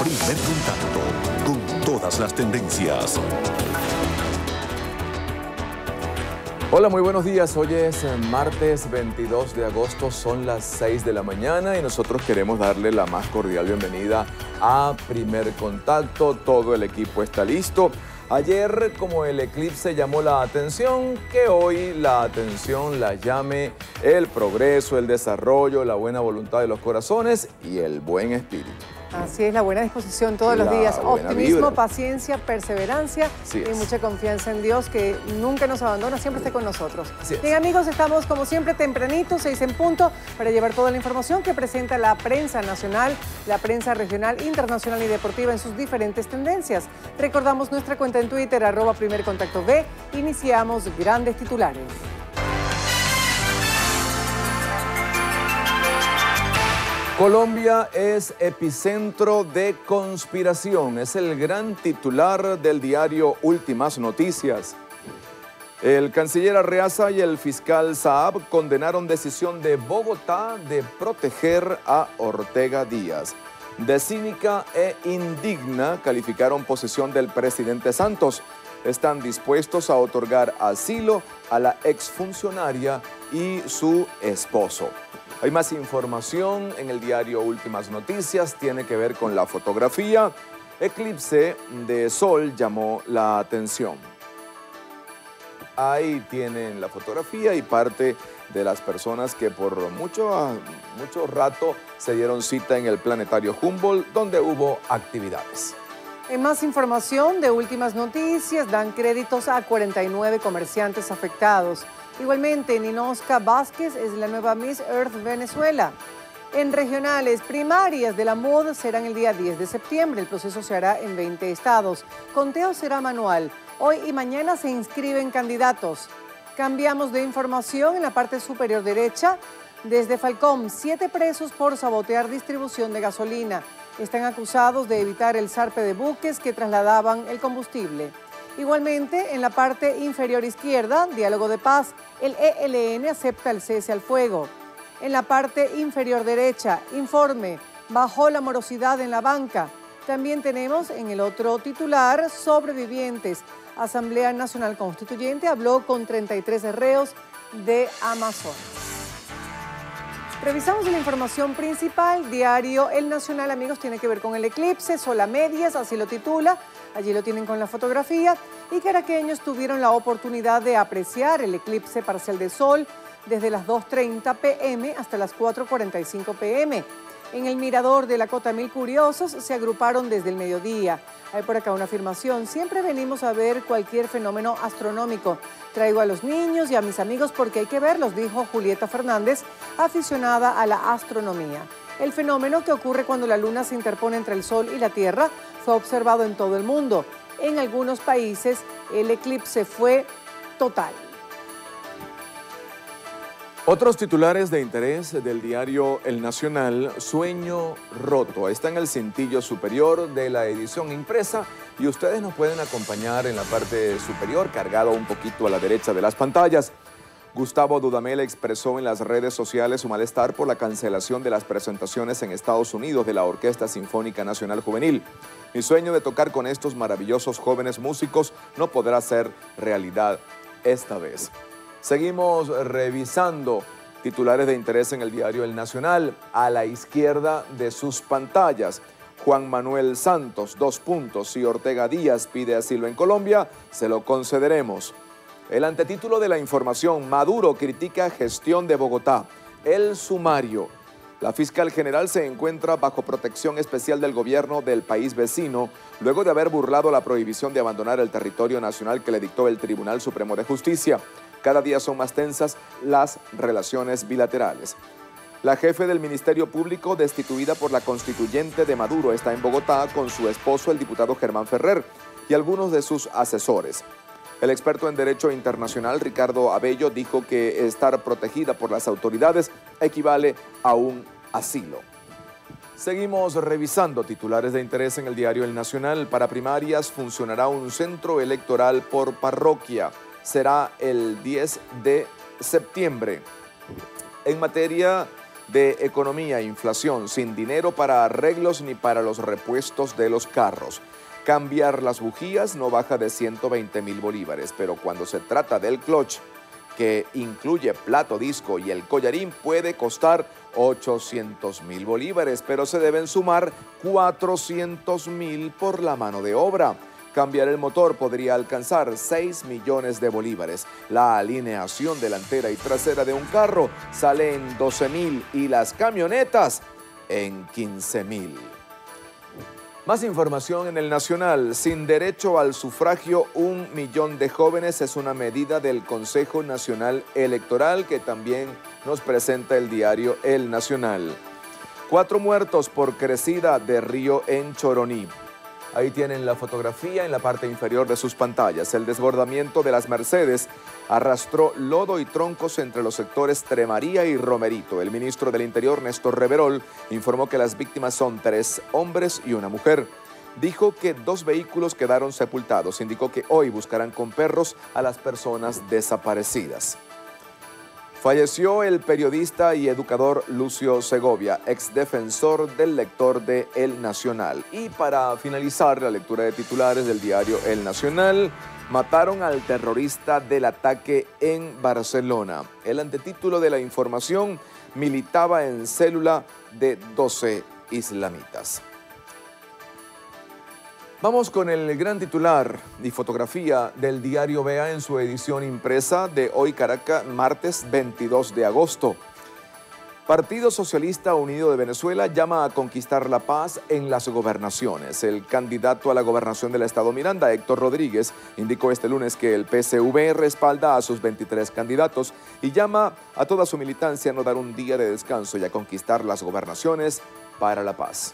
Primer Contacto, con todas las tendencias. Hola, muy buenos días. Hoy es martes 22 de agosto, son las 6 de la mañana y nosotros queremos darle la más cordial bienvenida a Primer Contacto. Todo el equipo está listo. Ayer, como el eclipse llamó la atención, que hoy la atención la llame el progreso, el desarrollo, la buena voluntad de los corazones y el buen espíritu. Así es, la buena disposición todos los días, optimismo, paciencia, perseverancia y mucha confianza en Dios que nunca nos abandona, siempre esté con nosotros. Bien amigos, estamos como siempre tempranito, 6 en punto, para llevar toda la información que presenta la prensa nacional, la prensa regional, internacional y deportiva en sus diferentes tendencias. Recordamos nuestra cuenta en Twitter, @primercontactov, iniciamos grandes titulares. Colombia es epicentro de conspiración. Es el gran titular del diario Últimas Noticias. El canciller Arreaza y el fiscal Saab condenaron decisión de Bogotá de proteger a Ortega Díaz. De cínica e indigna calificaron posición del presidente Santos. Están dispuestos a otorgar asilo a la exfuncionaria y su esposo. Hay más información en el diario Últimas Noticias, tiene que ver con la fotografía. Eclipse de sol llamó la atención. Ahí tienen la fotografía y parte de las personas que por mucho rato se dieron cita en el planetario Humboldt, donde hubo actividades. En más información de Últimas Noticias, dan créditos a 49 comerciantes afectados. Igualmente, Ninoska Vázquez es la nueva Miss Earth Venezuela. En regionales, primarias de la MUD serán el día 10 de septiembre. El proceso se hará en 20 estados. Conteo será manual. Hoy y mañana se inscriben candidatos. Cambiamos de información en la parte superior derecha. Desde Falcón, 7 presos por sabotear distribución de gasolina. Están acusados de evitar el zarpe de buques que trasladaban el combustible. Igualmente, en la parte inferior izquierda, diálogo de paz, el ELN acepta el cese al fuego. En la parte inferior derecha, informe, bajó la morosidad en la banca. También tenemos en el otro titular, sobrevivientes. Asamblea Nacional Constituyente habló con 33 reos de Amazonas. Revisamos la información principal, diario El Nacional, amigos, tiene que ver con el eclipse, sol a medias, así lo titula, allí lo tienen con la fotografía, y caraqueños tuvieron la oportunidad de apreciar el eclipse parcial de sol desde las 2:30 p.m. hasta las 4:45 p.m. En el mirador de la Cota Mil Curiosos se agruparon desde el mediodía. Hay por acá una afirmación, siempre venimos a ver cualquier fenómeno astronómico. Traigo a los niños y a mis amigos porque hay que verlos, dijo Julieta Fernández, aficionada a la astronomía. El fenómeno que ocurre cuando la luna se interpone entre el sol y la tierra fue observado en todo el mundo. En algunos países el eclipse fue total. Otros titulares de interés del diario El Nacional, sueño roto. Está en el cintillo superior de la edición impresa y ustedes nos pueden acompañar en la parte superior, cargado un poquito a la derecha de las pantallas. Gustavo Dudamel expresó en las redes sociales su malestar por la cancelación de las presentaciones en Estados Unidos de la Orquesta Sinfónica Nacional Juvenil. Mi sueño de tocar con estos maravillosos jóvenes músicos no podrá ser realidad esta vez. Seguimos revisando titulares de interés en el diario El Nacional. A la izquierda de sus pantallas, Juan Manuel Santos, 2 puntos. Si Ortega Díaz pide asilo en Colombia, se lo concederemos. El antetítulo de la información, Maduro critica gestión de Bogotá. El sumario. La fiscal general se encuentra bajo protección especial del gobierno del país vecino, luego de haber burlado la prohibición de abandonar el territorio nacional que le dictó el Tribunal Supremo de Justicia. Cada día son más tensas las relaciones bilaterales. La jefe del Ministerio Público, destituida por la constituyente de Maduro, está en Bogotá con su esposo, el diputado Germán Ferrer, y algunos de sus asesores. El experto en Derecho Internacional, Ricardo Abello, dijo que estar protegida por las autoridades equivale a un asilo. Seguimos revisando titulares de interés en el diario El Nacional. Para primarias funcionará un centro electoral por parroquia. Será el 10 de septiembre. En materia de economía e inflación, sin dinero para arreglos ni para los repuestos de los carros. Cambiar las bujías no baja de 120.000 bolívares, pero cuando se trata del clutch, que incluye plato disco y el collarín, puede costar 800.000 bolívares, pero se deben sumar 400.000 por la mano de obra. Cambiar el motor podría alcanzar 6 millones de bolívares. La alineación delantera y trasera de un carro sale en 12.000 y las camionetas en 15.000. Más información en el Nacional. Sin derecho al sufragio, 1 millón de jóvenes es una medida del Consejo Nacional Electoral que también nos presenta el diario El Nacional. 4 muertos por crecida de río en Choroní. Ahí tienen la fotografía en la parte inferior de sus pantallas. El desbordamiento de las Mercedes arrastró lodo y troncos entre los sectores Tremaría y Romerito. El ministro del Interior, Néstor Reverol, informó que las víctimas son 3 hombres y una mujer. Dijo que 2 vehículos quedaron sepultados. Indicó que hoy buscarán con perros a las personas desaparecidas. Falleció el periodista y educador Lucio Segovia, exdefensor del lector de El Nacional. Y para finalizar la lectura de titulares del diario El Nacional, mataron al terrorista del ataque en Barcelona. El antetítulo de la información: militaba en célula de 12 islamitas. Vamos con el gran titular y fotografía del diario Vea en su edición impresa de hoy, Caracas, martes 22 de agosto. Partido Socialista Unido de Venezuela llama a conquistar la paz en las gobernaciones. El candidato a la gobernación del estado Miranda, Héctor Rodríguez, indicó este lunes que el PSV respalda a sus 23 candidatos y llama a toda su militancia a no dar un día de descanso y a conquistar las gobernaciones para la paz.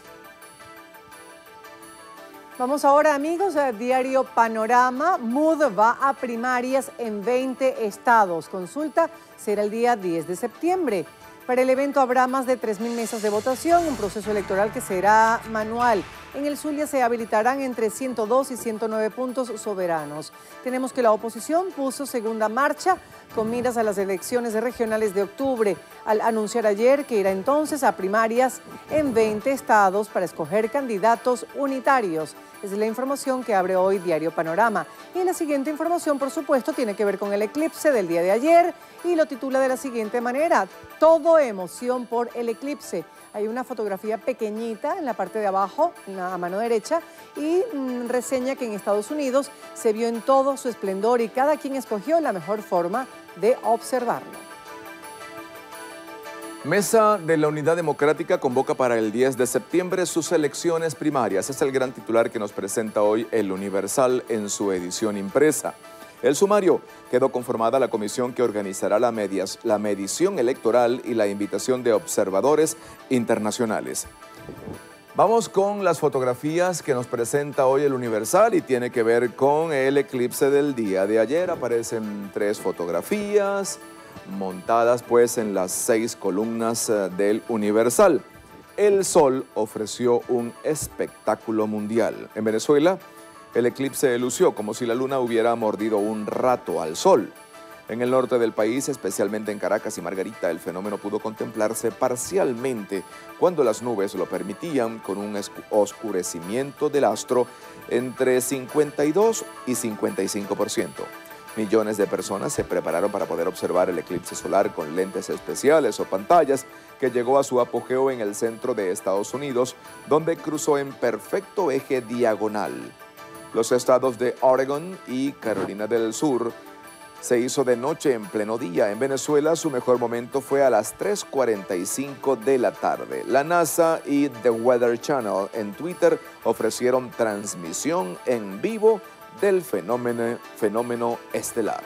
Vamos ahora, amigos, al diario Panorama. MUD va a primarias en 20 estados. Consulta será el día 10 de septiembre. Para el evento habrá más de 3.000 mesas de votación, un proceso electoral que será manual. En el Zulia se habilitarán entre 102 y 109 puntos soberanos. Tenemos que la oposición puso segunda marcha con miras a las elecciones regionales de octubre, al anunciar ayer que irá entonces a primarias en 20 estados para escoger candidatos unitarios. Es la información que abre hoy Diario Panorama. Y la siguiente información, por supuesto, tiene que ver con el eclipse del día de ayer y lo titula de la siguiente manera: todo emoción por el eclipse. Hay una fotografía pequeñita en la parte de abajo, a mano derecha, y reseña que en Estados Unidos se vio en todo su esplendor y cada quien escogió la mejor forma de observarlo. Mesa de la Unidad Democrática convoca para el 10 de septiembre sus elecciones primarias. Es el gran titular que nos presenta hoy El Universal en su edición impresa. El sumario: quedó conformada la comisión que organizará la medición electoral y la invitación de observadores internacionales. Vamos con las fotografías que nos presenta hoy El Universal y tiene que ver con el eclipse del día de ayer. Aparecen 3 fotografías montadas pues en las 6 columnas del Universal. El sol ofreció un espectáculo mundial. En Venezuela, el eclipse lució como si la luna hubiera mordido un rato al sol. En el norte del país, especialmente en Caracas y Margarita, el fenómeno pudo contemplarse parcialmente cuando las nubes lo permitían, con un oscurecimiento del astro entre 52 y 55%. Millones de personas se prepararon para poder observar el eclipse solar con lentes especiales o pantallas, que llegó a su apogeo en el centro de Estados Unidos, donde cruzó en perfecto eje diagonal. Los estados de Oregon y Carolina del Sur se hizo de noche en pleno día. En Venezuela, su mejor momento fue a las 3:45 de la tarde. La NASA y The Weather Channel en Twitter ofrecieron transmisión en vivo del fenómeno estelar.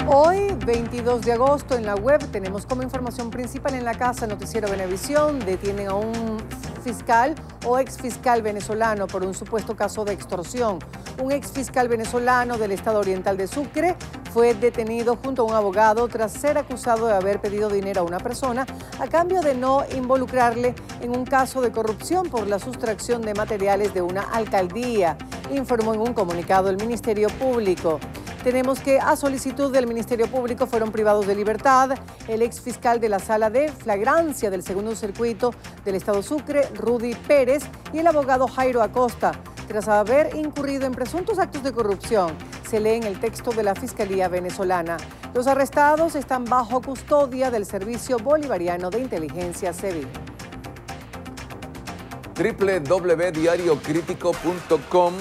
Hoy, 22 de agosto, en la web tenemos como información principal en la casa Noticiero Venevisión: detienen a un fiscal o exfiscal venezolano por un supuesto caso de extorsión. Un exfiscal venezolano del estado oriental de Sucre fue detenido junto a un abogado tras ser acusado de haber pedido dinero a una persona a cambio de no involucrarle en un caso de corrupción por la sustracción de materiales de una alcaldía, informó en un comunicado el Ministerio Público. Tenemos que a solicitud del Ministerio Público fueron privados de libertad el exfiscal de la Sala de Flagrancia del Segundo Circuito del Estado Sucre, Rudy Pérez, y el abogado Jairo Acosta, tras haber incurrido en presuntos actos de corrupción. Se lee en el texto de la Fiscalía venezolana. Los arrestados están bajo custodia del Servicio Bolivariano de Inteligencia SEBIN. www.diariocritico.com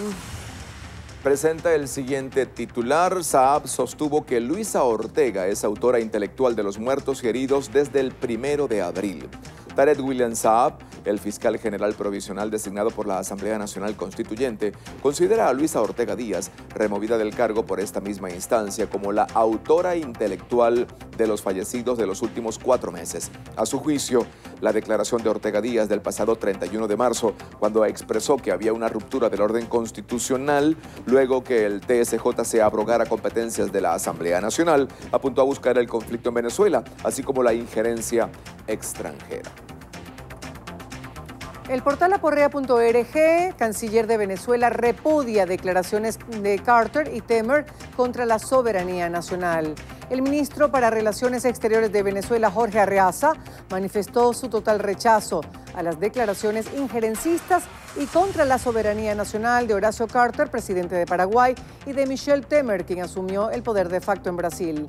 presenta el siguiente titular. Saab sostuvo que Luisa Ortega es autora intelectual de los muertos y heridos desde el 1 de abril. Tarek William Saab, el fiscal general provisional designado por la Asamblea Nacional Constituyente, considera a Luisa Ortega Díaz, removida del cargo por esta misma instancia, como la autora intelectual de los fallecidos de los últimos 4 meses. A su juicio, la declaración de Ortega Díaz del pasado 31 de marzo, cuando expresó que había una ruptura del orden constitucional, luego que el TSJ se abrogara competencias de la Asamblea Nacional, apuntó a buscar el conflicto en Venezuela, así como la injerencia extranjera. El portal aporrea.org, canciller de Venezuela, repudia declaraciones de Carter y Temer contra la soberanía nacional. El ministro para Relaciones Exteriores de Venezuela, Jorge Arreaza, manifestó su total rechazo a las declaraciones injerencistas y contra la soberanía nacional de Horacio Carter, presidente de Paraguay, y de Michel Temer, quien asumió el poder de facto en Brasil.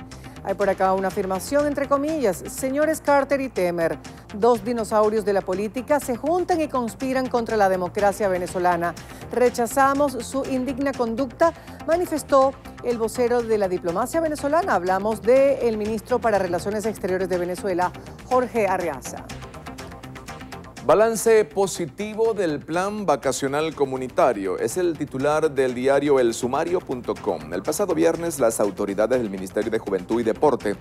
Hay por acá una afirmación entre comillas: señores Carter y Temer, dos dinosaurios de la política, se juntan y conspiran contra la democracia venezolana. Rechazamos su indigna conducta, manifestó el vocero de la diplomacia venezolana. Hablamos del ministro para Relaciones Exteriores de Venezuela, Jorge Arreaza. Balance positivo del plan vacacional comunitario es el titular del diario elsumario.com. El pasado viernes, las autoridades del Ministerio de Juventud y Deporte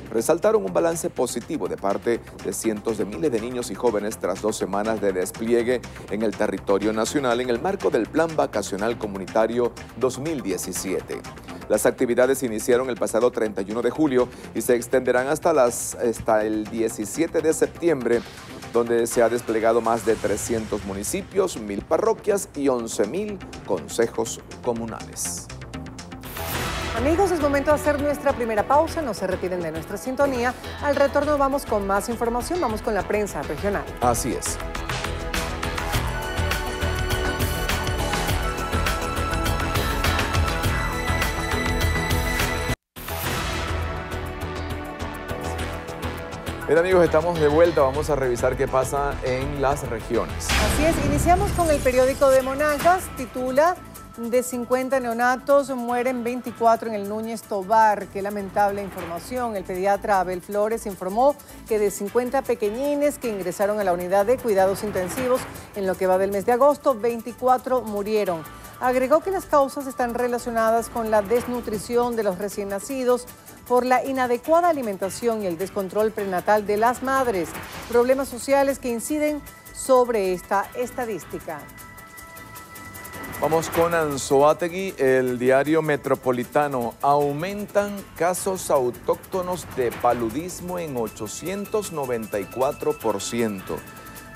resaltaron un balance positivo de parte de cientos de miles de niños y jóvenes tras 2 semanas de despliegue en el territorio nacional en el marco del Plan Vacacional Comunitario 2017. Las actividades iniciaron el pasado 31 de julio y se extenderán hasta el 17 de septiembre, donde se ha desplegado más de 300 municipios, 1.000 parroquias y 11.000 consejos comunales. Amigos, es momento de hacer nuestra primera pausa. No se retiren de nuestra sintonía. Al retorno vamos con más información. Vamos con la prensa regional. Así es. Bien amigos, estamos de vuelta, vamos a revisar qué pasa en las regiones. Así es, iniciamos con el periódico de Monagas, titula: de 50 neonatos mueren 24 en el Núñez Tovar. Qué lamentable información. El pediatra Abel Flores informó que de 50 pequeñines que ingresaron a la unidad de cuidados intensivos en lo que va del mes de agosto, 24 murieron. Agregó que las causas están relacionadas con la desnutrición de los recién nacidos, por la inadecuada alimentación y el descontrol prenatal de las madres, problemas sociales que inciden sobre esta estadística. Vamos con Anzoátegui, el diario Metropolitano. Aumentan casos autóctonos de paludismo en 894%.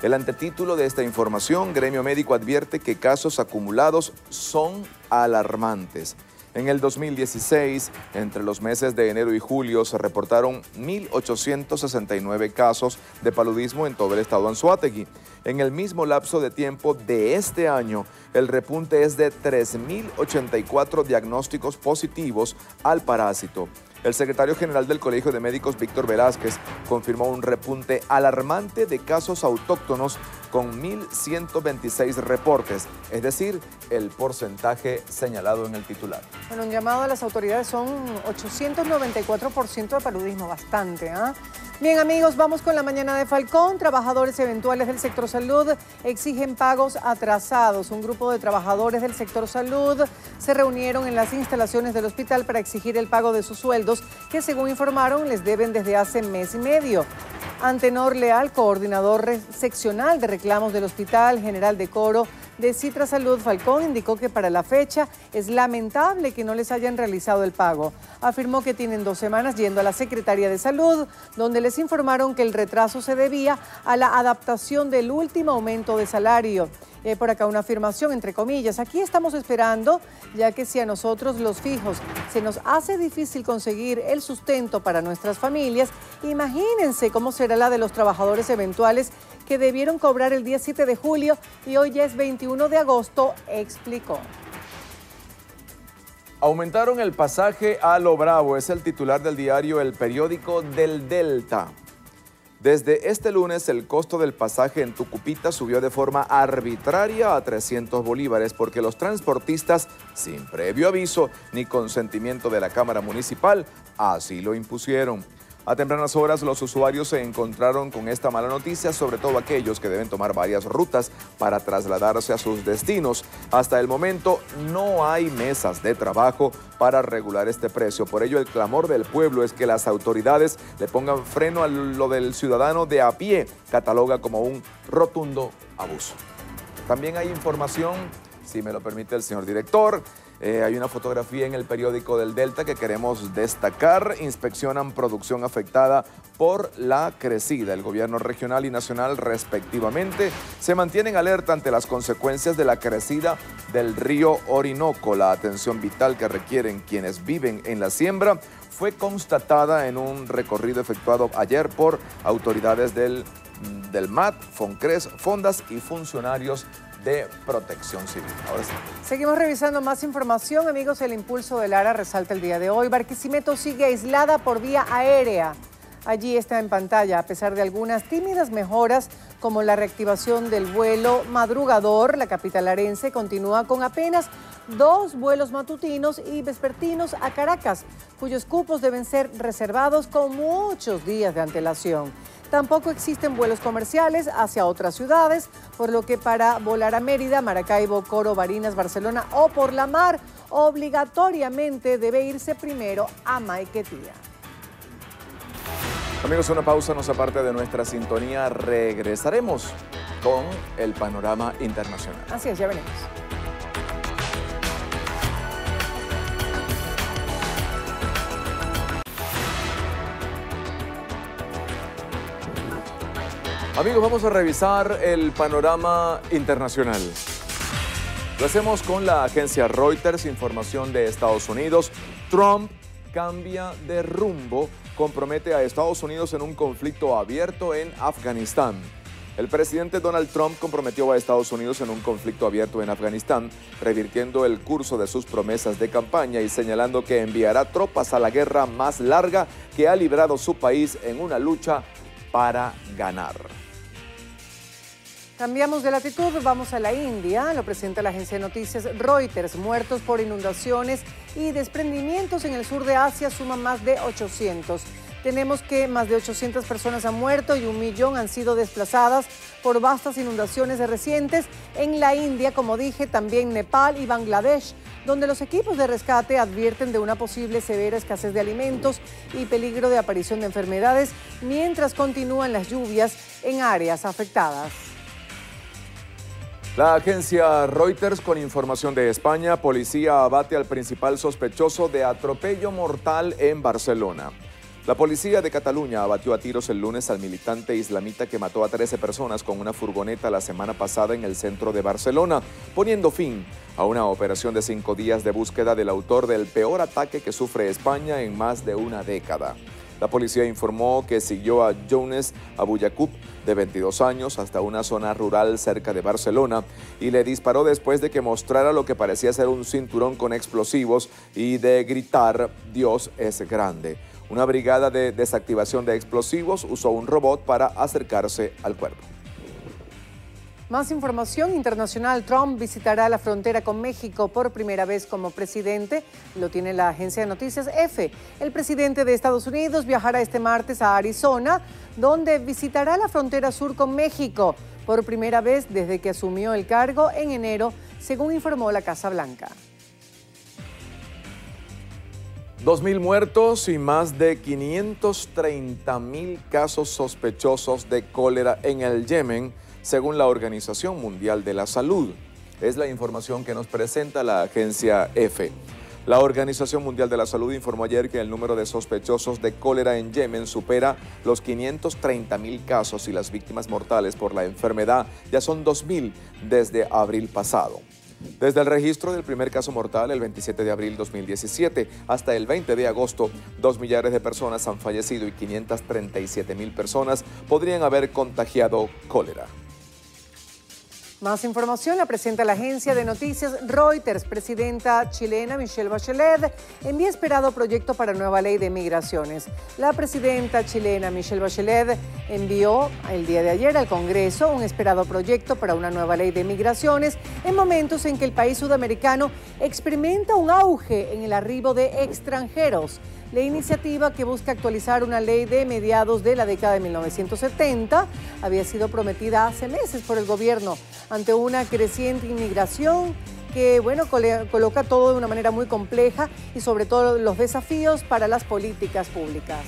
El antetítulo de esta información: Gremio Médico advierte que casos acumulados son alarmantes. En el 2016, entre los meses de enero y julio, se reportaron 1.869 casos de paludismo en todo el estado Anzoátegui. En el mismo lapso de tiempo de este año, el repunte es de 3.084 diagnósticos positivos al parásito. El secretario general del Colegio de Médicos, Víctor Velázquez, confirmó un repunte alarmante de casos autóctonos con 1.126 reportes, es decir, el porcentaje señalado en el titular. Bueno, un llamado a las autoridades: son 894% de paludismo, bastante, ¿ah? Bien amigos, vamos con la mañana de Falcón. Trabajadores eventuales del sector salud exigen pagos atrasados. Un grupo de trabajadores del sector salud se reunieron en las instalaciones del hospital para exigir el pago de sus sueldos, que según informaron les deben desde hace mes y medio. Antenor Leal, coordinador seccional de reclamos del Hospital General de Coro de Citra Salud Falcón, indicó que para la fecha es lamentable que no les hayan realizado el pago. Afirmó que tienen 2 semanas yendo a la Secretaría de Salud, donde les informaron que el retraso se debía a la adaptación del último aumento de salario. Y hay por acá una afirmación, entre comillas, aquí estamos esperando, ya que si a nosotros los fijos se nos hace difícil conseguir el sustento para nuestras familias, imagínense cómo será la de los trabajadores eventuales que debieron cobrar el día 7 de julio y hoy ya es 21 de agosto, explicó. Aumentaron el pasaje a lo bravo, es el titular del diario El Periódico del Delta. Desde este lunes, el costo del pasaje en Tucupita subió de forma arbitraria a 300 bolívares porque los transportistas, sin previo aviso ni consentimiento de la Cámara Municipal, así lo impusieron. A tempranas horas, los usuarios se encontraron con esta mala noticia, sobre todo aquellos que deben tomar varias rutas para trasladarse a sus destinos. Hasta el momento, no hay mesas de trabajo para regular este precio. Por ello, el clamor del pueblo es que las autoridades le pongan freno a lo del ciudadano de a pie, cataloga como un rotundo abuso. También hay información, si me lo permite el señor director. Hay una fotografía en el Periódico del Delta que queremos destacar. Inspeccionan producción afectada por la crecida. El gobierno regional y nacional, respectivamente, se mantienen alerta ante las consecuencias de la crecida del río Orinoco. La atención vital que requieren quienes viven en la siembra fue constatada en un recorrido efectuado ayer por autoridades del MAT, FONCRES, Fondas y funcionarios de Protección Civil. Ahora sí. Seguimos revisando más información. Amigos, el impulso del ARA resalta el día de hoy. Barquisimeto sigue aislada por vía aérea. Allí está en pantalla, a pesar de algunas tímidas mejoras, como la reactivación del vuelo madrugador, la capital arense continúa con apenas 2 vuelos matutinos y vespertinos a Caracas, cuyos cupos deben ser reservados con muchos días de antelación. Tampoco existen vuelos comerciales hacia otras ciudades, por lo que para volar a Mérida, Maracaibo, Coro, Barinas, Barcelona o por la mar, obligatoriamente debe irse primero a Maiquetía. Amigos, una pausa nos aparte de nuestra sintonía. Regresaremos con el panorama internacional. Así es, ya venimos. Amigos, vamos a revisar el panorama internacional. Lo hacemos con la agencia Reuters, información de Estados Unidos. Trump cambia de rumbo, compromete a Estados Unidos en un conflicto abierto en Afganistán. El presidente Donald Trump comprometió a Estados Unidos en un conflicto abierto en Afganistán, revirtiendo el curso de sus promesas de campaña y señalando que enviará tropas a la guerra más larga que ha librado su país en una lucha para ganar. Cambiamos de latitud, vamos a la India. Lo presenta la agencia de noticias Reuters. Muertos por inundaciones y desprendimientos en el sur de Asia suman más de 800. Tenemos que más de 800 personas han muerto y 1 millón han sido desplazadas por vastas inundaciones recientes en la India, como dije, también Nepal y Bangladesh, donde los equipos de rescate advierten de una posible severa escasez de alimentos y peligro de aparición de enfermedades mientras continúan las lluvias en áreas afectadas. La agencia Reuters, con información de España, policía abate al principal sospechoso de atropello mortal en Barcelona. La policía de Cataluña abatió a tiros el lunes al militante islamita que mató a 13 personas con una furgoneta la semana pasada en el centro de Barcelona, poniendo fin a una operación de 5 días de búsqueda del autor del peor ataque que sufre España en más de una década. La policía informó que siguió a Younes Abuyacub, de 22 años, hasta una zona rural cerca de Barcelona y le disparó después de que mostrara lo que parecía ser un cinturón con explosivos y de gritar «Dios es grande». Una brigada de desactivación de explosivos usó un robot para acercarse al cuerpo. Más información internacional. Trump visitará la frontera con México por primera vez como presidente. Lo tiene la agencia de noticias EFE. El presidente de Estados Unidos viajará este martes a Arizona, donde visitará la frontera sur con México por primera vez desde que asumió el cargo en enero, según informó la Casa Blanca. 2.000 muertos y más de 530.000 casos sospechosos de cólera en el Yemen, según la Organización Mundial de la Salud. Es la información que nos presenta la agencia EFE. La Organización Mundial de la Salud informó ayer que el número de sospechosos de cólera en Yemen supera los 530.000 casos y las víctimas mortales por la enfermedad ya son 2.000 desde abril pasado. Desde el registro del primer caso mortal el 27 de abril 2017 hasta el 20 de agosto, 2 millares de personas han fallecido y 537.000 personas podrían haber contagiado cólera. Más información la presenta la agencia de noticias Reuters. Presidenta chilena Michelle Bachelet envía esperado proyecto para nueva ley de migraciones. La presidenta chilena Michelle Bachelet envió el día de ayer al Congreso un esperado proyecto para una nueva ley de migraciones en momentos en que el país sudamericano experimenta un auge en el arribo de extranjeros. La iniciativa, que busca actualizar una ley de mediados de la década de 1970, había sido prometida hace meses por el gobierno ante una creciente inmigración que, coloca todo de una manera muy compleja y sobre todo los desafíos para las políticas públicas.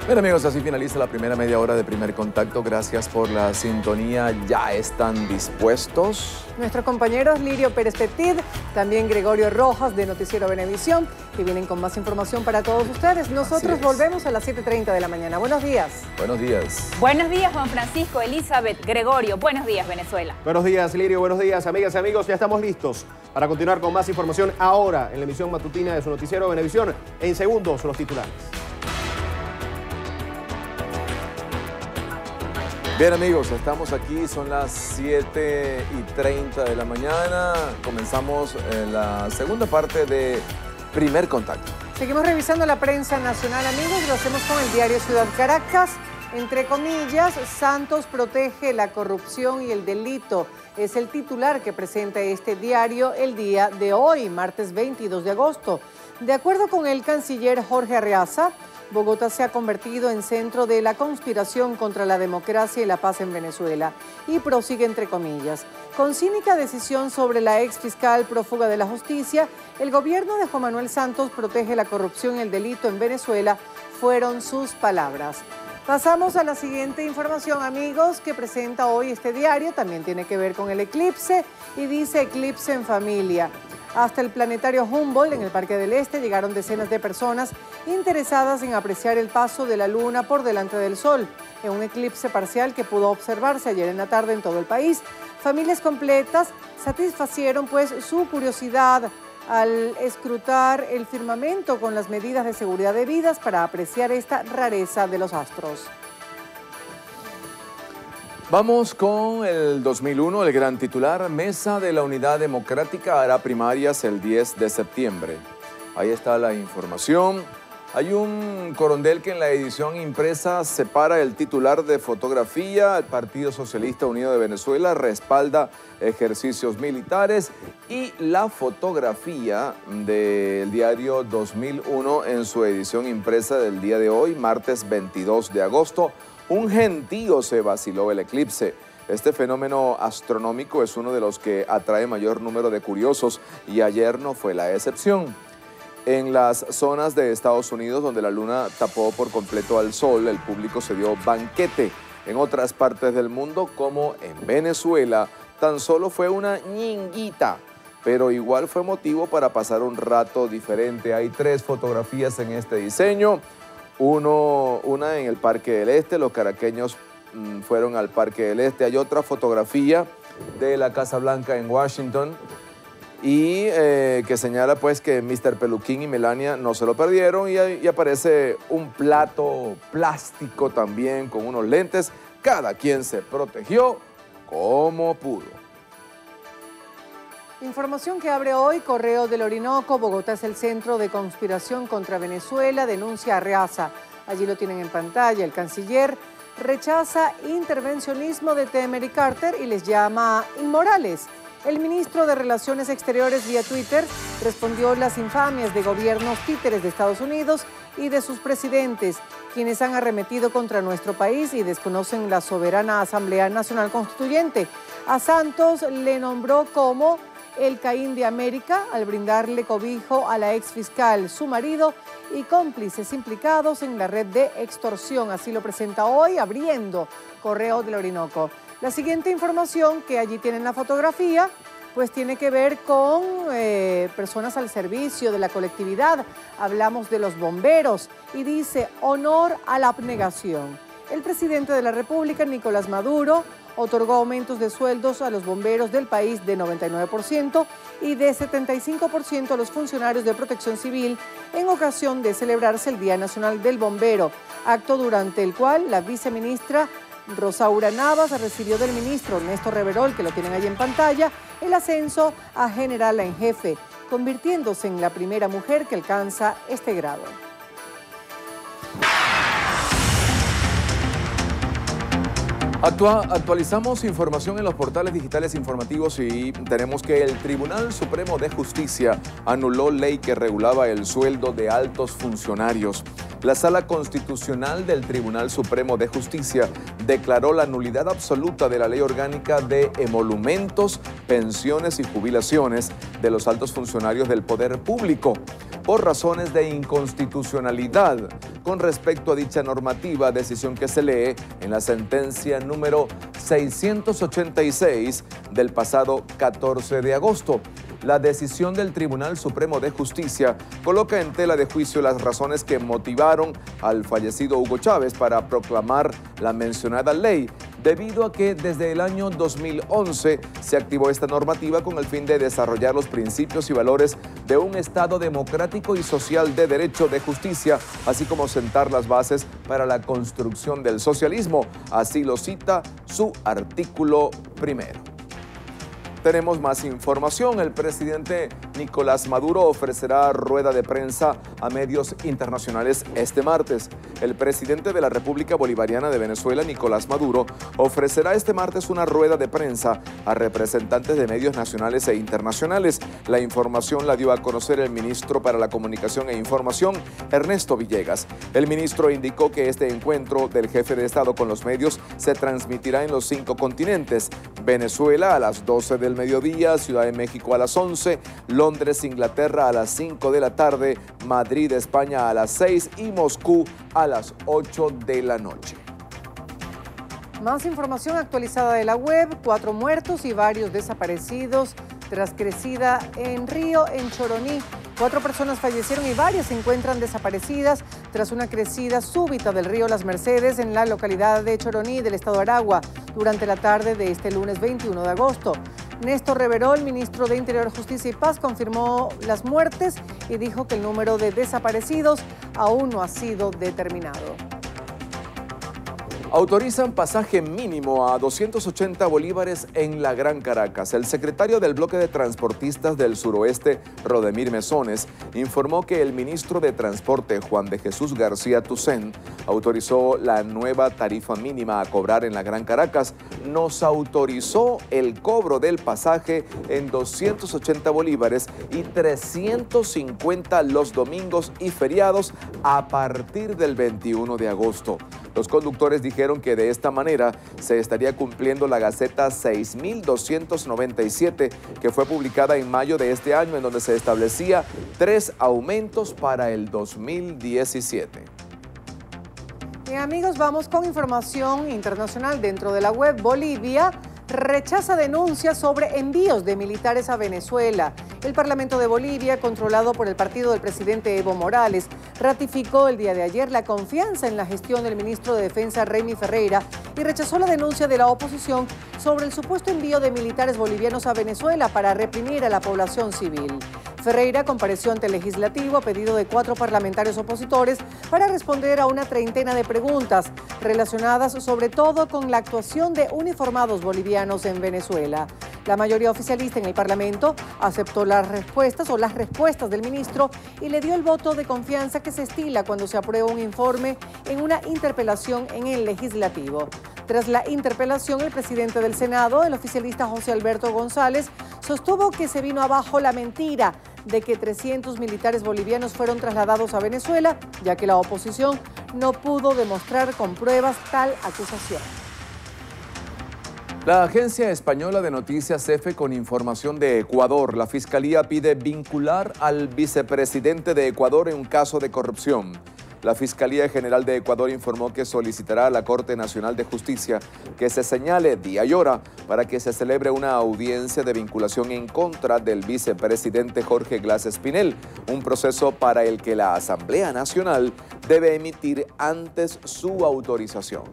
Bien, amigos, así finaliza la primera media hora de Primer Contacto. Gracias por la sintonía. Ya están dispuestos nuestros compañeros Lirio Pérez Petit, también Gregorio Rojas de Noticiero Venevisión, que vienen con más información para todos ustedes. Nosotros volvemos a las 7:30 de la mañana. Buenos días. Buenos días. Buenos días, Juan Francisco, Elizabeth, Gregorio. Buenos días, Venezuela. Buenos días, Lirio. Buenos días, amigas y amigos. Ya estamos listos para continuar con más información ahora en la emisión matutina de su Noticiero Venevisión. En segundos, los titulares. Bien, amigos, estamos aquí, son las 7:30 de la mañana. Comenzamos la segunda parte de Primer Contacto. Seguimos revisando la prensa nacional, amigos. Lo hacemos con el diario Ciudad Caracas. Entre comillas, Santos protege la corrupción y el delito. Es el titular que presenta este diario el día de hoy, martes 22 de agosto. De acuerdo con el canciller Jorge Arreaza, Bogotá se ha convertido en centro de la conspiración contra la democracia y la paz en Venezuela. Y prosigue entre comillas. Con cínica decisión sobre la ex fiscal prófuga de la justicia, el gobierno de Juan Manuel Santos protege la corrupción y el delito en Venezuela, fueron sus palabras. Pasamos a la siguiente información, amigos, que presenta hoy este diario. También tiene que ver con el eclipse y dice eclipse en familia. Hasta el planetario Humboldt en el Parque del Este llegaron decenas de personas interesadas en apreciar el paso de la luna por delante del sol, en un eclipse parcial que pudo observarse ayer en la tarde en todo el país. Familias completas satisfacieron pues su curiosidad al escrutar el firmamento con las medidas de seguridad debidas para apreciar esta rareza de los astros. Vamos con el 2001, el gran titular. Mesa de la Unidad Democrática hará primarias el 10 de septiembre. Ahí está la información. Hay un corondel que en la edición impresa separa el titular de fotografía. El Partido Socialista Unido de Venezuela respalda ejercicios militares y la fotografía del diario 2001 en su edición impresa del día de hoy, martes 22 de agosto. Un gentío se vaciló el eclipse. Este fenómeno astronómico es uno de los que atrae mayor número de curiosos y ayer no fue la excepción. En las zonas de Estados Unidos donde la luna tapó por completo al sol, el público se dio banquete. En otras partes del mundo, como en Venezuela, tan solo fue una ñinguita, pero igual fue motivo para pasar un rato diferente. Hay 3 fotografías en este diseño. Una en el Parque del Este, los caraqueños fueron al Parque del Este. Hay otra fotografía de la Casa Blanca en Washington y que señala pues que Mr. Peluquín y Melania no se lo perdieron y aparece un plato plástico también con unos lentes. Cada quien se protegió como pudo. Información que abre hoy, Correo del Orinoco. Bogotá es el centro de conspiración contra Venezuela, denuncia Arreaza. Allí lo tienen en pantalla. El canciller rechaza intervencionismo de Temer y Carter y les llama inmorales. El ministro de Relaciones Exteriores vía Twitter respondió las infamias de gobiernos títeres de Estados Unidos y de sus presidentes, quienes han arremetido contra nuestro país y desconocen la soberana Asamblea Nacional Constituyente. A Santos le nombró como el Caín de América al brindarle cobijo a la exfiscal, su marido y cómplices implicados en la red de extorsión. Así lo presenta hoy, abriendo Correo del Orinoco. La siguiente información, que allí tienen la fotografía, pues tiene que ver con personas al servicio de la colectividad. Hablamos de los bomberos y dice honor a la abnegación. El presidente de la República, Nicolás Maduro, otorgó aumentos de sueldos a los bomberos del país de 99% y de 75% a los funcionarios de protección civil en ocasión de celebrarse el Día Nacional del Bombero, acto durante el cual la viceministra Rosaura Navas recibió del ministro Néstor Reverol, que lo tienen ahí en pantalla, el ascenso a general en jefe, convirtiéndose en la primera mujer que alcanza este grado. Actualizamos información en los portales digitales informativos y tenemos que el Tribunal Supremo de Justicia anuló ley que regulaba el sueldo de altos funcionarios. La Sala Constitucional del Tribunal Supremo de Justicia declaró la nulidad absoluta de la Ley Orgánica de Emolumentos, Pensiones y Jubilaciones de los altos funcionarios del Poder Público por razones de inconstitucionalidad con respecto a dicha normativa, decisión que se lee en la sentencia número 686 del pasado 14 de agosto. La decisión del Tribunal Supremo de Justicia coloca en tela de juicio las razones que motivaron al fallecido Hugo Chávez para proclamar la mencionada ley, debido a que desde el año 2011 se activó esta normativa con el fin de desarrollar los principios y valores de un Estado democrático y social de derecho, de justicia, así como sentar las bases para la construcción del socialismo. Así lo cita su artículo primero. Tenemos más información. El presidente Nicolás Maduro ofrecerá rueda de prensa a medios internacionales este martes. El presidente de la República Bolivariana de Venezuela, Nicolás Maduro, ofrecerá este martes una rueda de prensa a representantes de medios nacionales e internacionales. La información la dio a conocer el ministro para la Comunicación e Información, Ernesto Villegas. El ministro indicó que este encuentro del jefe de Estado con los medios se transmitirá en los 5 continentes: Venezuela a las 12 del mediodía, Ciudad de México a las 11, Londres, Inglaterra a las 5 de la tarde, Madrid, España a las 6 y Moscú a las 8 de la noche. Más información actualizada de la web: 4 muertos y varios desaparecidos tras crecida en río en Choroní. 4 personas fallecieron y varias se encuentran desaparecidas tras una crecida súbita del río Las Mercedes en la localidad de Choroní del estado de Aragua durante la tarde de este lunes 21 de agosto. Néstor Reverol, ministro de Interior, Justicia y Paz, confirmó las muertes y dijo que el número de desaparecidos aún no ha sido determinado. Autorizan pasaje mínimo a 280 bolívares en la Gran Caracas. El secretario del Bloque de Transportistas del Suroeste, Rodemir Mesones, informó que el ministro de Transporte, Juan de Jesús García Tucent, autorizó la nueva tarifa mínima a cobrar en la Gran Caracas. Nos autorizó el cobro del pasaje en 280 bolívares y 350 los domingos y feriados a partir del 21 de agosto. Los conductores dijeron que de esta manera se estaría cumpliendo la Gaceta 6297, que fue publicada en mayo de este año, en donde se establecía 3 aumentos para el 2017. Bien, amigos, vamos con información internacional dentro de la web. Bolivia rechaza denuncias sobre envíos de militares a Venezuela. El Parlamento de Bolivia, controlado por el partido del presidente Evo Morales, ratificó el día de ayer la confianza en la gestión del ministro de Defensa, Reymi Ferreira, y rechazó la denuncia de la oposición sobre el supuesto envío de militares bolivianos a Venezuela para reprimir a la población civil. Ferreira compareció ante el legislativo a pedido de 4 parlamentarios opositores para responder a una treintena de preguntas relacionadas sobre todo con la actuación de uniformados bolivianos en Venezuela. La mayoría oficialista en el Parlamento aceptó las respuestas del ministro y le dio el voto de confianza que se estila cuando se aprueba un informe en una interpelación en el legislativo. Tras la interpelación, el presidente del Senado, el oficialista José Alberto González, sostuvo que se vino abajo la mentira de que 300 militares bolivianos fueron trasladados a Venezuela, ya que la oposición no pudo demostrar con pruebas tal acusación. La agencia española de noticias EFE, con información de Ecuador, la Fiscalía pide vincular al vicepresidente de Ecuador en un caso de corrupción. La Fiscalía General de Ecuador informó que solicitará a la Corte Nacional de Justicia que se señale día y hora para que se celebre una audiencia de vinculación en contra del vicepresidente Jorge Glass Espinel, un proceso para el que la Asamblea Nacional debe emitir antes su autorización.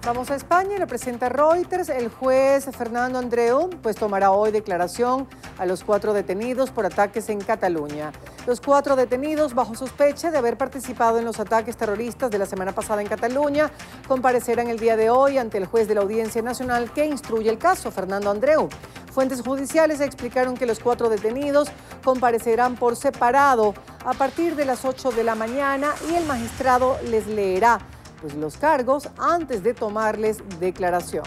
Vamos a España, lo presenta Reuters. El juez Fernando Andreu tomará hoy declaración a los 4 detenidos por ataques en Cataluña. Los 4 detenidos bajo sospecha de haber participado en los ataques terroristas de la semana pasada en Cataluña comparecerán el día de hoy ante el juez de la Audiencia Nacional que instruye el caso, Fernando Andreu. Fuentes judiciales explicaron que los 4 detenidos comparecerán por separado a partir de las 8 de la mañana y el magistrado les leerá los cargos antes de tomarles declaración.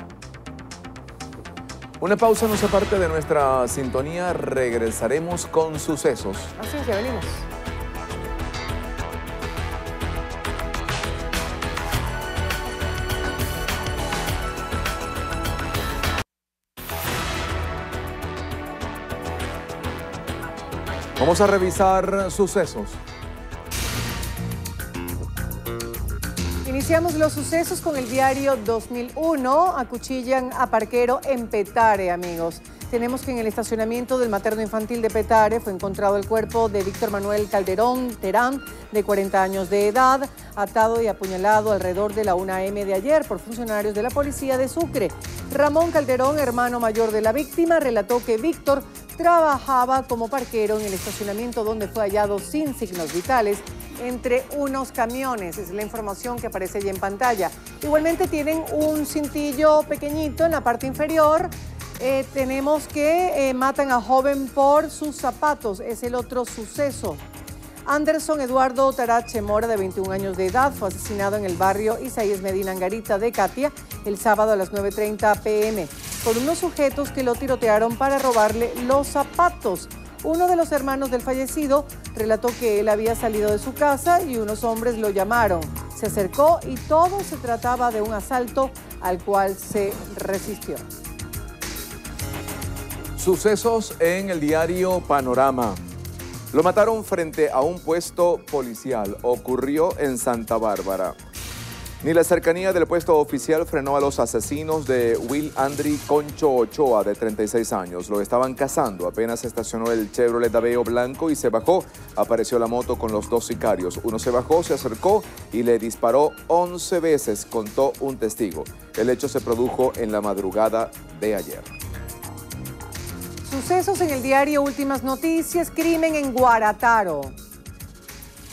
Una pausa no se aparte de nuestra sintonía, regresaremos con sucesos. Así es, ya venimos. Vamos a revisar sucesos. Iniciamos los sucesos con el diario 2001. Acuchillan a parquero en Petare, amigos. Tenemos que en el estacionamiento del materno infantil de Petare fue encontrado el cuerpo de Víctor Manuel Calderón Terán, de 40 años de edad, atado y apuñalado alrededor de la 1 a.m. de ayer por funcionarios de la policía de Sucre. Ramón Calderón, hermano mayor de la víctima, relató que Víctor trabajaba como parquero en el estacionamiento donde fue hallado sin signos vitales entre unos camiones. Es la información que aparece allí en pantalla. Igualmente tienen un cintillo pequeñito en la parte inferior. Tenemos que matan a joven por sus zapatos. Es el otro suceso. Anderson Eduardo Tarache Mora, de 21 años de edad, fue asesinado en el barrio Isaías Medina Angarita de Catia el sábado a las 9:30 p.m. por unos sujetos que lo tirotearon para robarle los zapatos. Uno de los hermanos del fallecido relató que él había salido de su casa y unos hombres lo llamaron. Se acercó y todo se trataba de un asalto al cual se resistió. Sucesos en el diario Panorama. Lo mataron frente a un puesto policial. Ocurrió en Santa Bárbara. Ni la cercanía del puesto oficial frenó a los asesinos de Will Andri Concho Ochoa, de 36 años. Lo estaban cazando. Apenas estacionó el Chevrolet Aveo blanco y se bajó. Apareció la moto con los 2 sicarios. Uno se bajó, se acercó y le disparó 11 veces, contó un testigo. El hecho se produjo en la madrugada de ayer. Sucesos en el diario Últimas Noticias. Crimen en Guarataro.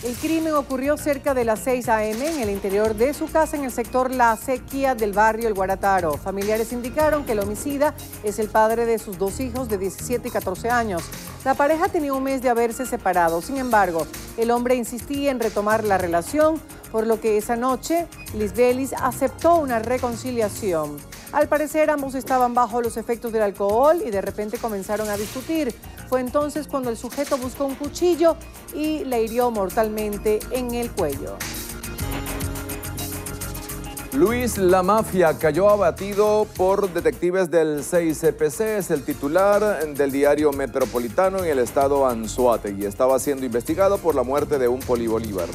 El crimen ocurrió cerca de las 6 a.m. en el interior de su casa en el sector La Sequía del barrio El Guarataro. Familiares indicaron que el homicida es el padre de sus 2 hijos de 17 y 14 años. La pareja tenía un mes de haberse separado. Sin embargo, el hombre insistía en retomar la relación, por lo que esa noche Lisbelis aceptó una reconciliación. Al parecer, ambos estaban bajo los efectos del alcohol y de repente comenzaron a discutir. Fue entonces cuando el sujeto buscó un cuchillo y le hirió mortalmente en el cuello. Luis La Mafia cayó abatido por detectives del 6CPC. Es el titular del diario Metropolitano en el estado Anzoátegui. Estaba siendo investigado por la muerte de un polibolívar.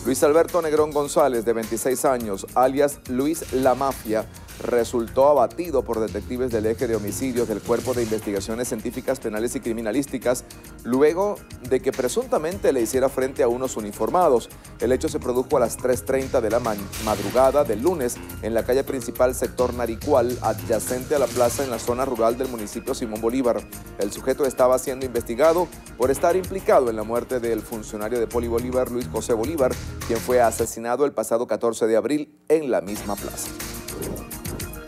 Luis Alberto Negrón González, de 26 años, alias Luis La Mafia, resultó abatido por detectives del eje de homicidios del Cuerpo de Investigaciones Científicas, Penales y Criminalísticas, luego de que presuntamente le hiciera frente a unos uniformados. El hecho se produjo a las 3:30 de la madrugada del lunes en la calle principal sector Naricual, adyacente a la plaza en la zona rural del municipio Simón Bolívar. El sujeto estaba siendo investigado por estar implicado en la muerte del funcionario de Poli Bolívar, Luis José Bolívar, quien fue asesinado el pasado 14 de abril en la misma plaza.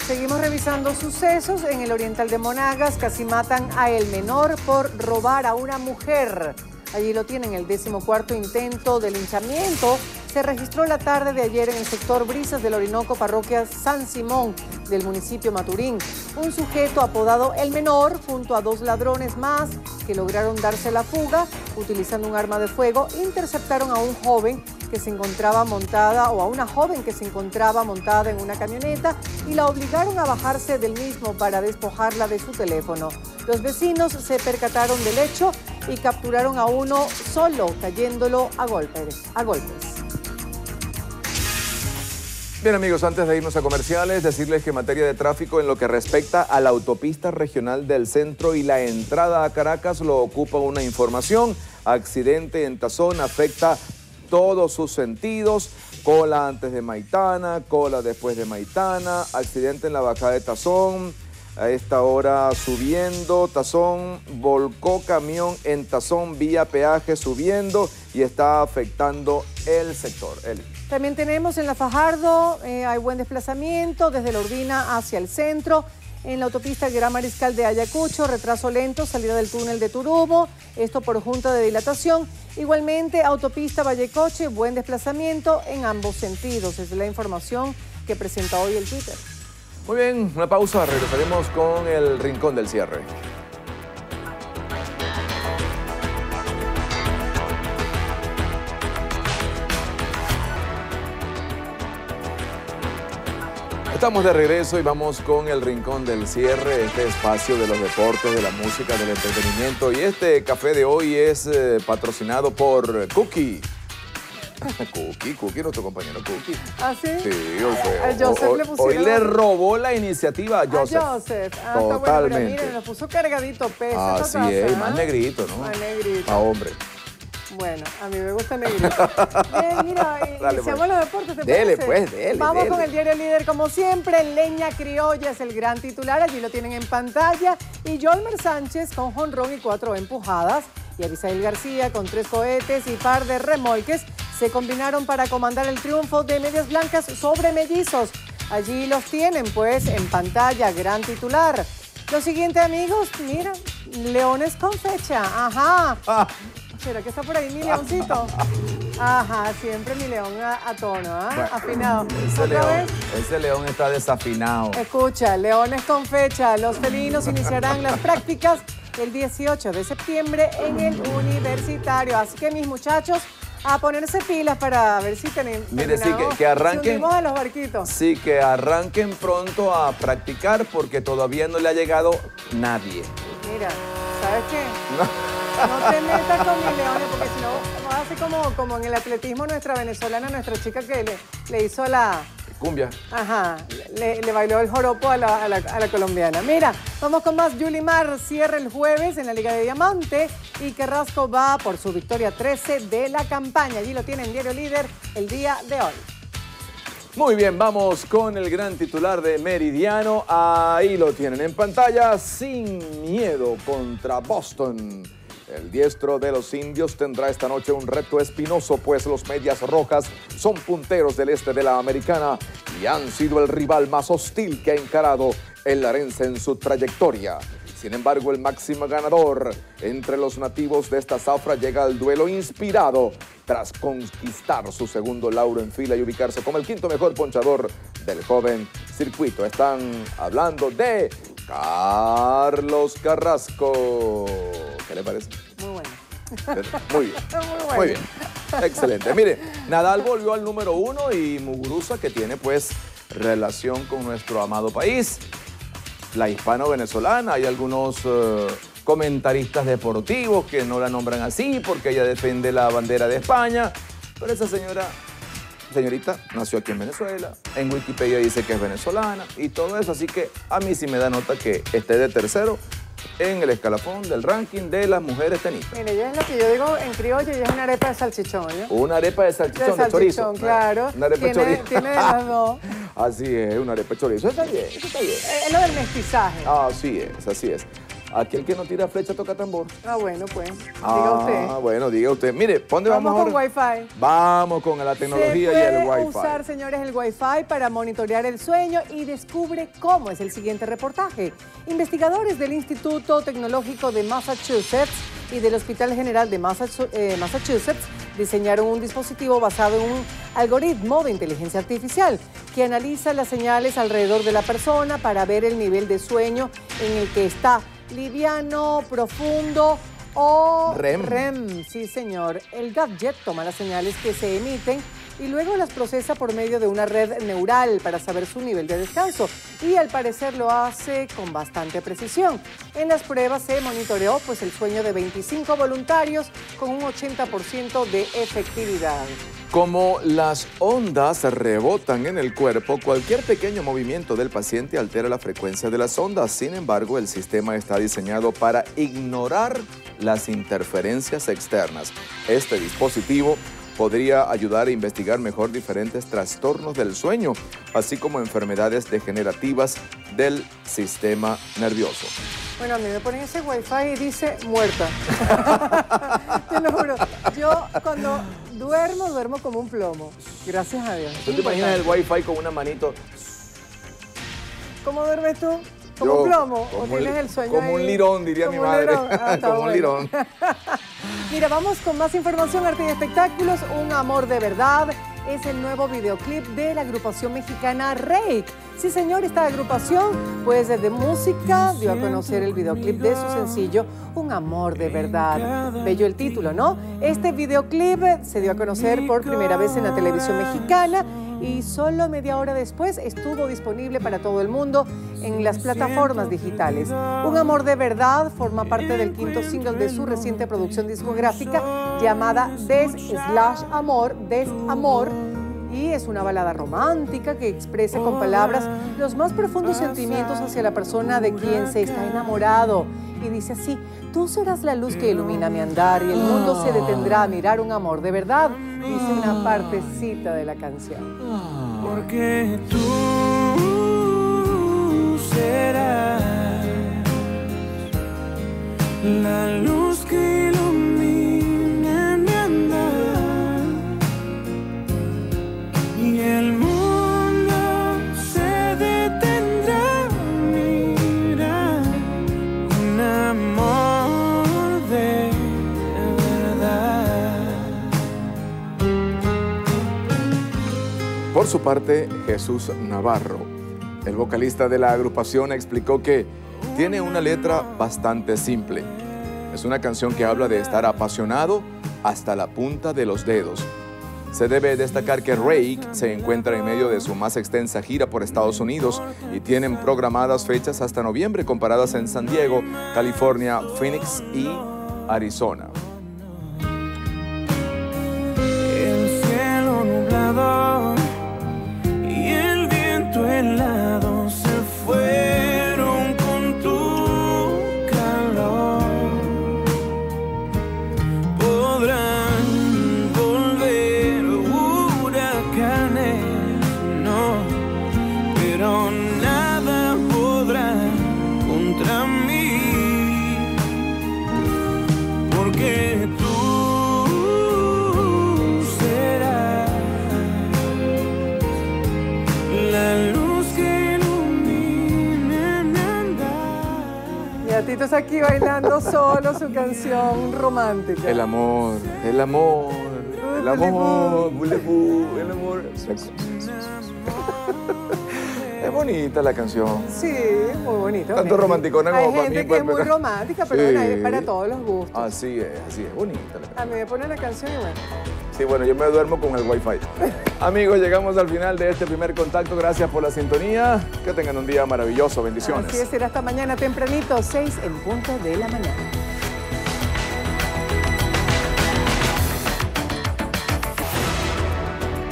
Seguimos revisando sucesos. En el oriental de Monagas casi matan a el menor por robar a una mujer. Allí lo tienen, el 14º intento de linchamiento. Se registró la tarde de ayer en el sector Brisas del Orinoco, parroquia San Simón del municipio Maturín. Un sujeto apodado El Menor, junto a 2 ladrones más que lograron darse la fuga, utilizando un arma de fuego, interceptaron a un joven que se encontraba montada, o a una joven que se encontraba montada en una camioneta, y la obligaron a bajarse del mismo para despojarla de su teléfono. Los vecinos se percataron del hecho y capturaron a uno solo, cayéndolo a golpes. Bien amigos, antes de irnos a comerciales, decirles que en materia de tráfico, en lo que respecta a la autopista regional del centro y la entrada a Caracas, lo ocupa una información. Accidente en Tazón afecta todos sus sentidos. Cola antes de Maitana, cola después de Maitana, accidente en la bajada de Tazón. A esta hora subiendo, Tazón volcó camión en Tazón vía peaje subiendo y está afectando el sector. Eli. También tenemos en la Fajardo, hay buen desplazamiento desde la Urbina hacia el centro. En la autopista Gran Mariscal de Ayacucho, retraso lento, salida del túnel de Turubo, esto por junta de dilatación. Igualmente, autopista Vallecoche, buen desplazamiento en ambos sentidos. Es la información que presenta hoy el Twitter. Muy bien, una pausa, regresaremos con el rincón del cierre. Estamos de regreso y vamos con el rincón del cierre, este espacio de los deportes, de la música, del entretenimiento. Y este café de hoy es patrocinado por Cookie. Cookie, nuestro compañero Cookie. ¿Ah, sí? Sí, A Joseph le pusieron... hoy le robó la iniciativa a Joseph. Totalmente. Totalmente. Bueno, pero miren, lo puso cargadito peso. Así es, más negrito, ¿no? Más negrito. A hombre. Bueno, a mí me gusta negrito. Bien, mira, iniciamos los deportes, ¿te dele, parece? pues, dele. Vamos dele. con el diario líder, como siempre. Leña Criolla es el gran titular, allí lo tienen en pantalla. Y Yolmer Sánchez con jonrón y 4 empujadas. Y Abisail García con 3 cohetes y par de remolques se combinaron para comandar el triunfo de Medias Blancas sobre Mellizos. Allí los tienen, pues, en pantalla, gran titular. Lo siguiente, amigos, mira, Leones con fecha. Ajá. ¿Será que está por ahí mi leoncito? Ajá, siempre mi león a tono, ¿ah? Bueno, afinado. Ese león está desafinado. Escucha, Leones con fecha. Los felinos iniciarán las prácticas el 18 de septiembre en el Universitario. Así que mis muchachos, a ponerse pilas para ver si tenemos. Mire, sí, que arranquen. Si hundimos a los barquitos. Sí, que arranquen pronto a practicar porque todavía no le ha llegado nadie. Mira, ¿sabes qué? No te metas con mis leones porque si no vas a hacer como en el atletismo nuestra venezolana, nuestra chica que le hizo la... Cumbia. Ajá, le bailó el joropo a la colombiana. Mira, vamos con más. Yulimar cierra el jueves en la Liga de Diamante y Carrasco va por su victoria 13 de la campaña. Allí lo tiene en Diario Líder el día de hoy. Muy bien, vamos con el gran titular de Meridiano. Ahí lo tienen en pantalla. Sin miedo contra Boston. El diestro de los indios tendrá esta noche un reto espinoso, pues los Medias Rojas son punteros del este de la Americana y han sido el rival más hostil que ha encarado el larense en su trayectoria. Sin embargo, el máximo ganador entre los nativos de esta zafra llega al duelo inspirado tras conquistar su segundo lauro en fila y ubicarse como el quinto mejor ponchador del joven circuito. Están hablando de Carlos Carrasco. ¿Qué le parece? Muy bueno. Muy bien. Muy bien. Excelente. Mire, Nadal volvió al número 1 y Muguruza, que tiene pues relación con nuestro amado país, la hispano-venezolana. Hay algunos comentaristas deportivos que no la nombran así porque ella defiende la bandera de España, pero esa señorita nació aquí en Venezuela, en Wikipedia dice que es venezolana y todo eso, así que a mí sí me da nota que esté de tercero en el escalafón del ranking de las mujeres tenistas. Mire, ella es lo que yo digo en criollo, ella es una arepa de salchichón, ¿no? Una arepa de salchichón, de chorizo. Claro. Una arepa de chorizo. Tiene de las dos. Así es, una arepa de chorizo. Eso está bien, eso está bien. Es lo del mestizaje. Así es, así es. Aquel que no tira flecha toca tambor. Ah, bueno, pues. Diga usted. Ah, bueno, diga usted. Mire, ¿dónde vamos ahora? Vamos con Wi-Fi. Vamos con la tecnología y el Wi-Fi. Se puede usar, señores, el Wi-Fi para monitorear el sueño y descubre cómo es el siguiente reportaje. Investigadores del Instituto Tecnológico de Massachusetts y del Hospital General de Massachusetts diseñaron un dispositivo basado en un algoritmo de inteligencia artificial que analiza las señales alrededor de la persona para ver el nivel de sueño en el que está. Liviano, profundo o REM. Sí, señor. El gadget toma las señales que se emiten y luego las procesa por medio de una red neural para saber su nivel de descanso y al parecer lo hace con bastante precisión. En las pruebas se monitoreó pues el sueño de 25 voluntarios con un 80% de efectividad. Como las ondas rebotan en el cuerpo, cualquier pequeño movimiento del paciente altera la frecuencia de las ondas. Sin embargo, el sistema está diseñado para ignorar las interferencias externas. Este dispositivo podría ayudar a investigar mejor diferentes trastornos del sueño, así como enfermedades degenerativas del sistema nervioso. Bueno, a mí me ponen ese wifi y dice muerta. Te lo juro. Yo cuando duermo como un plomo. Gracias a Dios. ¿Tú te imaginas el wifi con una manito? ¿Cómo duermes tú? ¿Como un plomo? ¿O tienes el sueño como ahí? un lirón, diría mi madre. Como un lirón. Mira, vamos con más información, arte y espectáculos. Un amor de verdad es el nuevo videoclip de la agrupación mexicana Reik. Sí, señor, esta agrupación, pues desde música, dio a conocer el videoclip de su sencillo Un amor de verdad. Bello el título, ¿no? Este videoclip se dio a conocer por primera vez en la televisión mexicana y solo media hora después estuvo disponible para todo el mundo en las plataformas digitales. Un amor de verdad forma parte del quinto single de su reciente producción discográfica llamada Desamor, y es una balada romántica que expresa con palabras los más profundos sentimientos hacia la persona de quien se está enamorado. Y dice así: tú serás la luz que ilumina mi andar y el mundo se detendrá a mirar un amor de verdad. Dice una partecita de la canción. Porque tú serás la luz que ilumina mi andar y el mundo se detendrá a mirar un amor de verdad. Por su parte, Jesús Navarro, el vocalista de la agrupación, explicó que tiene una letra bastante simple. Es una canción que habla de estar apasionado hasta la punta de los dedos. Se debe destacar que Reik se encuentra en medio de su más extensa gira por Estados Unidos y tienen programadas fechas hasta noviembre comparadas en San Diego, California, Phoenix y Arizona. El cielo nublado y el viento helado se fueron con tu calor. Podrán volver huracanes, no, pero nada podrá contra mí, porque tú serás la luz que ilumina mi andar. Y a Tito está aquí bailando solo su canción romántica. El amor, el amor, el amor, el amor. Es bonita la canción. Sí, muy bonito. Tanto romanticona como hay para gente mí, que es pero- muy romántica, pero Sí. bueno, es para todos los gustos. Así es, bonita la canción. A mí me pone la canción y bueno. Sí, bueno, yo me duermo con el wifi. Amigos, llegamos al final de este primer contacto. Gracias por la sintonía. Que tengan un día maravilloso. Bendiciones. Así es, será hasta mañana tempranito, 6 en punto de la mañana.